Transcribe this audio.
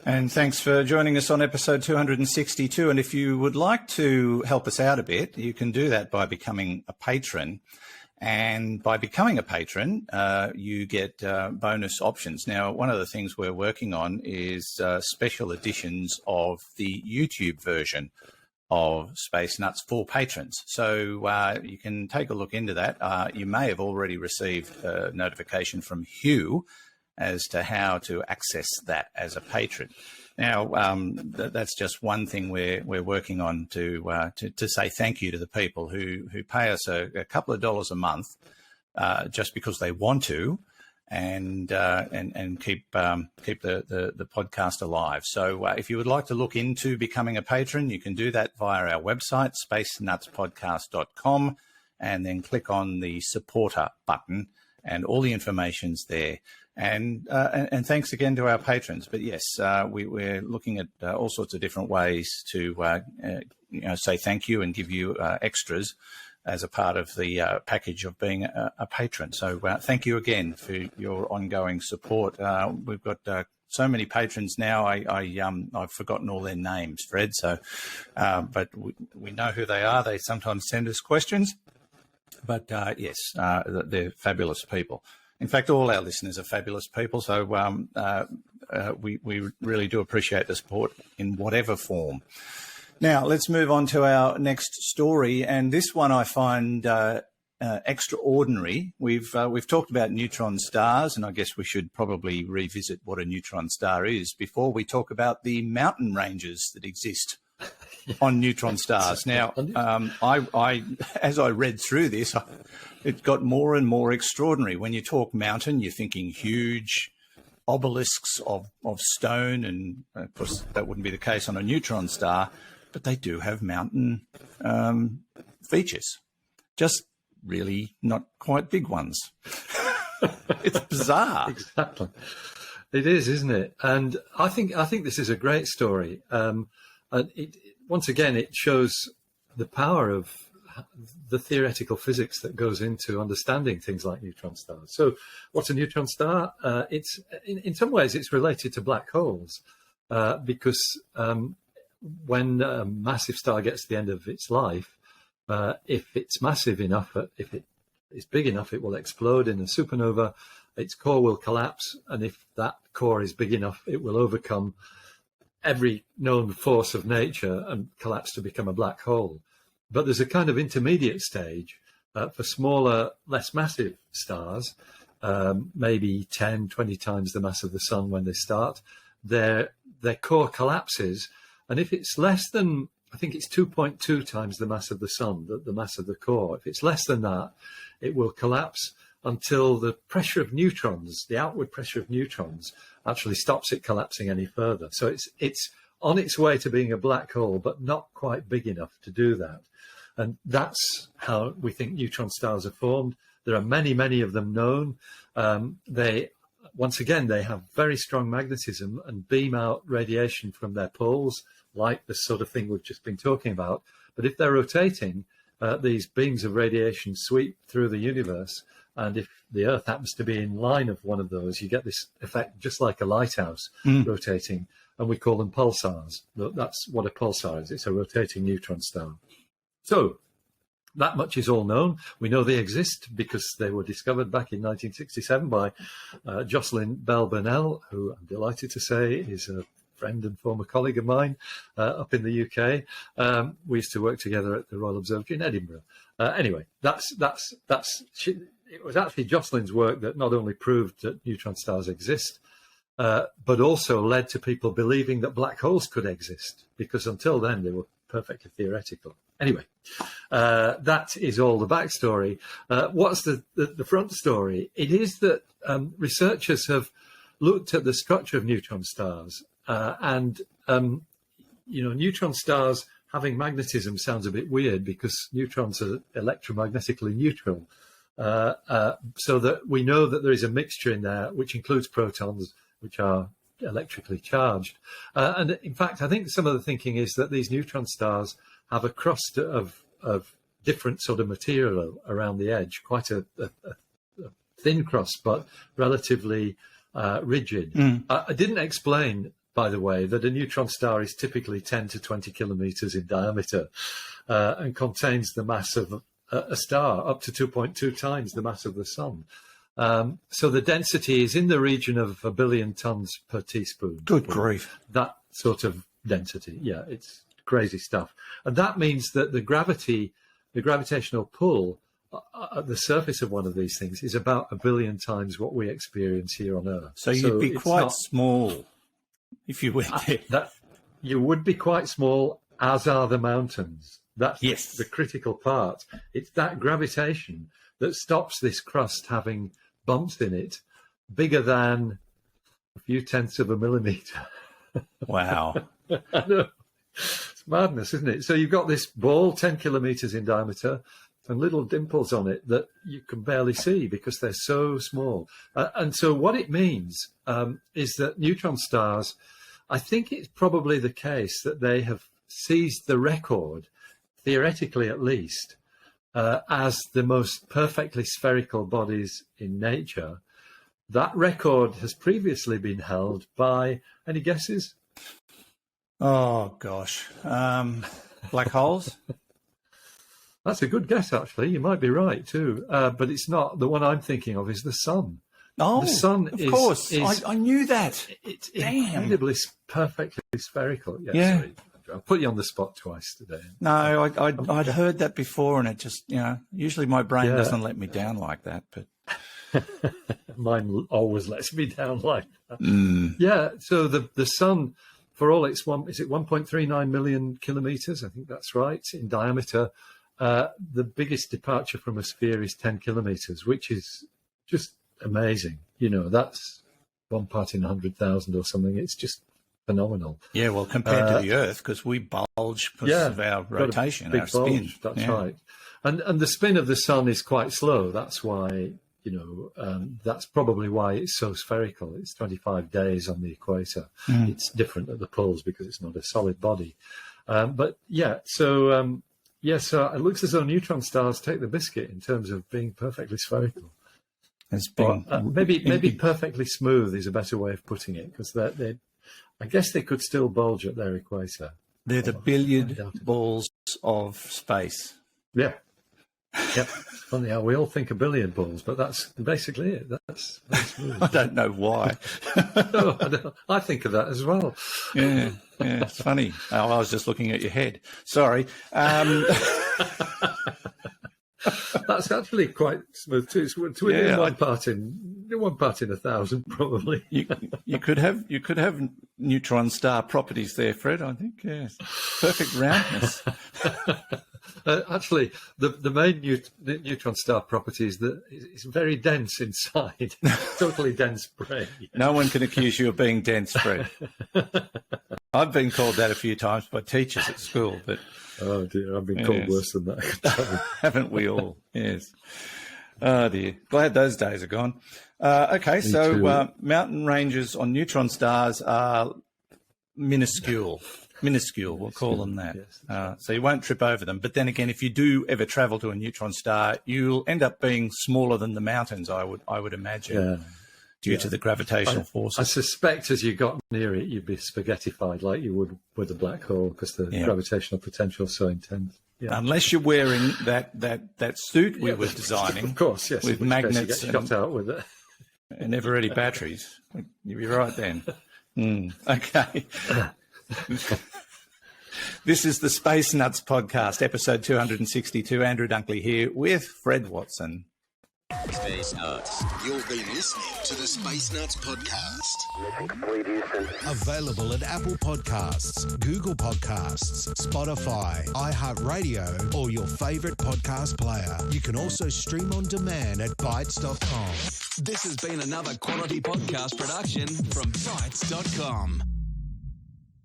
And thanks for joining us on episode 262. And if you would like to help us out a bit, you can do that by becoming a patron. And by becoming a patron, you get bonus options. Now, one of the things we're working on is special editions of the YouTube version of Space Nuts for patrons. So you can take a look into that. You may have already received a notification from Hugh as to how to access that as a patron. Now, that's just one thing we're working on to say thank you to the people who pay us a couple of dollars a month just because they want to, and keep the podcast alive. So if you would like to look into becoming a patron, you can do that via our website, spacenutspodcast.com, and then click on the supporter button, and all the information's there. And thanks again to our patrons. But yes, we're looking at all sorts of different ways to say thank you and give you extras as a part of the package of being a patron. So thank you again for your ongoing support. We've got so many patrons now. I've forgotten all their names, Fred. So, but we know who they are. They sometimes send us questions. But yes, they're fabulous people. In fact, all our listeners are fabulous people. So we really do appreciate the support in whatever form. Now, let's move on to our next story. And this one I find extraordinary. We've talked about neutron stars, and I guess we should probably revisit what a neutron star is before we talk about the mountain ranges that exist on neutron stars. Now, I as I read through this, it got more and more extraordinary. When you talk mountain, you're thinking huge obelisks of stone, and of course that wouldn't be the case on a neutron star, but they do have mountain features, just really not quite big ones. It's bizarre. Exactly. It is, isn't it? And I think this is a great story. And once again, it shows the power of the theoretical physics that goes into understanding things like neutron stars. So what's a neutron star? It's in some ways it's related to black holes because when a massive star gets to the end of its life, if it's massive enough, if it is big enough, it will explode in a supernova. Its core will collapse, and if that core is big enough, it will overcome every known force of nature and collapse to become a black hole. But there's a kind of intermediate stage for smaller, less massive stars, maybe 10, 20 times the mass of the sun when they start. Their core collapses, and if it's less than, I think it's 2.2 times the mass of the sun, the mass of the core, if it's less than that, it will collapse until the pressure of neutrons, the outward pressure of neutrons, actually stops it collapsing any further. So it's on its way to being a black hole, but not quite big enough to do that. And that's how we think neutron stars are formed. There are many, many of them known. Once again, they have very strong magnetism and beam out radiation from their poles, like the sort of thing we've just been talking about. But if they're rotating, these beams of radiation sweep through the universe. And if the Earth happens to be in line of one of those, you get this effect just like a lighthouse rotating. And we call them pulsars. That's what a pulsar is. It's a rotating neutron star. So that much is all known. We know they exist because they were discovered back in 1967 by Jocelyn Bell Burnell, who I'm delighted to say is a friend and former colleague of mine up in the UK. We used to work together at the Royal Observatory in Edinburgh. Anyway, it was actually Jocelyn's work that not only proved that neutron stars exist, but also led to people believing that black holes could exist, because until then they were perfectly theoretical. Anyway, that is all the backstory. What's the front story? It is that researchers have looked at the structure of neutron stars, and neutron stars having magnetism sounds a bit weird because neutrons are electromagnetically neutral. So that we know that there is a mixture in there, which includes protons, which are electrically charged. And in fact, I think some of the thinking is that these neutron stars have a crust of different sort of material around the edge, quite a thin crust, but relatively rigid. I didn't explain by the way, that a neutron star is typically 10 to 20 kilometers in diameter and contains the mass of a star, up to 2.2 times the mass of the sun. So the density is in the region of 1 billion tons per teaspoon. Good grief. That sort of density. Yeah, it's crazy stuff. And that means that the gravitational pull at the surface of one of these things is about 1 billion times what we experience here on Earth. So you'd be quite small if you went there. You would be quite small, as are the mountains. That's yes. the critical part. It's that gravitation that stops this crust having bumps in it bigger than a few tenths of a millimeter. Wow. I know. It's madness, isn't it? So you've got this ball 10 kilometers in diameter and little dimples on it that you can barely see because they're so small. And so what it means is that neutron stars, I think it's probably the case that they have seized the record, theoretically at least, as the most perfectly spherical bodies in nature. That record has previously been held by, any guesses? Oh, gosh. Black holes? That's a good guess, actually. You might be right, too. But it's not. The one I'm thinking of is the sun. Oh, the sun of course. I knew that. It's incredibly perfectly spherical. Yeah. Sorry. I'll put you on the spot twice today. No, I'd heard that before, and it just, usually my brain doesn't let me down like that. But mine always lets me down like that. Mm. Yeah, so the sun, for all its 1.39 million kilometers, I think that's right, in diameter, the biggest departure from a sphere is 10 kilometers, which is just amazing. That's 1 part in 100,000 or something. It's just phenomenal. Yeah, well, compared to the Earth, because we bulge because of our rotation, our spin. Bulge, that's right. And the spin of the sun is quite slow. That's why, that's probably why it's so spherical. It's 25 days on the equator. Mm. It's different at the poles because it's not a solid body. So it looks as though neutron stars take the biscuit in terms of being perfectly spherical. Maybe perfectly smooth is a better way of putting it, because I guess they could still bulge at their equator. They're the billiard balls of space. Yeah. Yep. It's funny how we all think a billiard balls, but that's basically it. That's very smooth. I don't know why. No, I think of that as well. Yeah, it's funny. I was just looking at your head. Sorry. That's actually quite smooth too. It's within one part in 1,000, probably. You could have neutron star properties there, Fred. I think perfect roundness. Actually, the main neutron star property is that it's very dense inside. Totally dense brain. No one can accuse you of being dense, Fred. I've been called that a few times by teachers at school, but oh dear, I've been called worse than that. Haven't we all? Yes. Oh dear. Glad those days are gone. Okay, so mountain ranges on neutron stars are minuscule. We'll call them that. Yes, so you won't trip over them. But then again, if you do ever travel to a neutron star, you'll end up being smaller than the mountains, I would imagine, due to the gravitational forces. I suspect as you got near it, you'd be spaghettified like you would with a black hole, because the gravitational potential is so intense. Yeah. Unless you're wearing that suit we were designing, of course, yes, with magnets and shot out with it, and ever-ready batteries. You'll be right then. Okay. This is the Space Nuts Podcast, episode 262. Andrew Dunkley here with Fred Watson. Space Nuts. You've been listening to the Space Nuts Podcast. Available at Apple Podcasts, Google Podcasts, Spotify, iHeartRadio, or your favourite podcast player. You can also stream on demand at Bytes.com. This has been another quality podcast production from Bytes.com.